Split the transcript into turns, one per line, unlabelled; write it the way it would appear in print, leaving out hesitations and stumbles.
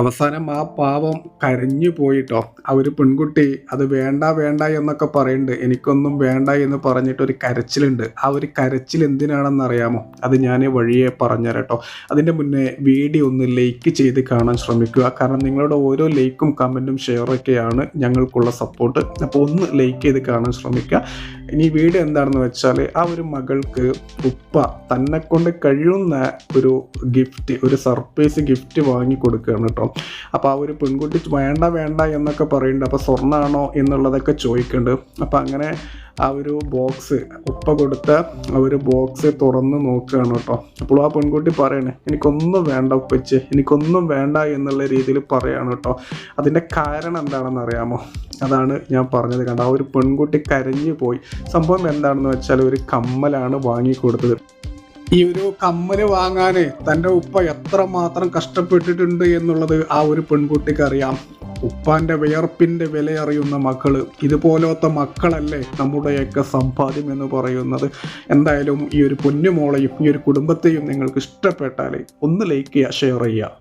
അവസാനം ആ പാവം കരഞ്ഞു പോയിട്ടോ. ആ ഒരു പെൺകുട്ടി അത് വേണ്ട വേണ്ട എന്നൊക്കെ പറയുന്നുണ്ട്. എനിക്കൊന്നും വേണ്ട എന്ന് പറഞ്ഞിട്ട് ഒരു കരച്ചിലുണ്ട്. ആ ഒരു കരച്ചിൽ എന്തിനാണെന്ന് അറിയാമോ? അത് ഞാൻ വഴിയെ പറഞ്ഞുതരാം കേട്ടോ. അതിൻ്റെ മുന്നേ വീഡിയോ ഒന്ന് ലൈക്ക് ചെയ്ത് കാണാൻ ശ്രമിക്കുക. കാരണം നിങ്ങളുടെ ഓരോ ലൈക്കും കമൻറ്റും ഷെയറൊക്കെയാണ് ഞങ്ങൾക്കുള്ള സപ്പോർട്ട്. അപ്പോൾ ഒന്ന് ലൈക്ക് ചെയ്ത് കാണാൻ ശ്രമിക്കുക. ഇനി വീഡിയോ എന്താണെന്ന് വെച്ചാൽ, ആ ഒരു മകൾക്ക് ഉപ്പ തന്നെ കൊണ്ട് കഴിയുന്ന ഒരു ഗിഫ്റ്റ്, ഒരു സർപ്രൈസ് ഗിഫ്റ്റ് വാങ്ങി കൊടുക്കുകയാണ് കേട്ടോ. അപ്പോൾ ആ ഒരു പെൺകുട്ടി വേണ്ട വേണ്ട എന്നൊക്കെ പറയുന്നുണ്ട്. അപ്പോൾ സ്വർണ്ണമാണോ എന്നുള്ളതൊക്കെ ചോദിക്കുന്നുണ്ട്. അപ്പോൾ അങ്ങനെ ആ ഒരു ബോക്സ്, ഉപ്പ കൊടുത്ത ആ ഒരു ബോക്സ് തുറന്ന് നോക്കുകയാണ് കേട്ടോ. അപ്പോൾ ആ പെൺകുട്ടി പറയണേ, എനിക്കൊന്നും വേണ്ട ഉപ്പച്ചി, എനിക്കൊന്നും വേണ്ട എന്നുള്ള രീതിയിൽ പറയാണ് കേട്ടോ. അതിൻ്റെ കാരണം എന്താണെന്ന് അറിയാമോ? അതാണ് ഞാൻ പറഞ്ഞത്. കണ്ട, ആ ഒരു പെൺകുട്ടി കരഞ്ഞു പോയി. സംഭവം എന്താണെന്ന് വെച്ചാൽ, ഒരു കമ്മലാണ് വാങ്ങിക്കൊടുത്തത്. ഈ ഒരു കമ്മല് വാങ്ങാൻ തൻ്റെ ഉപ്പ എത്രമാത്രം കഷ്ടപ്പെട്ടിട്ടുണ്ട് എന്നുള്ളത് ആ ഒരു പെൺകുട്ടിക്ക് അറിയാം. ഉപ്പാൻ്റെ വിയർപ്പിൻ്റെ വില അറിയുന്ന മക്കള്, ഇതുപോലത്തെ മക്കളല്ലേ നമ്മുടെയൊക്കെ സമ്പാദ്യം എന്ന് പറയുന്നത്. എന്തായാലും ഈ ഒരു പൊന്നുമോളെയും ഈ ഒരു കുടുംബത്തെയും നിങ്ങൾക്ക് ഇഷ്ടപ്പെട്ടാൽ ഒന്ന് ലൈക്ക് ചെയ്യുക, ഷെയർ ചെയ്യുക.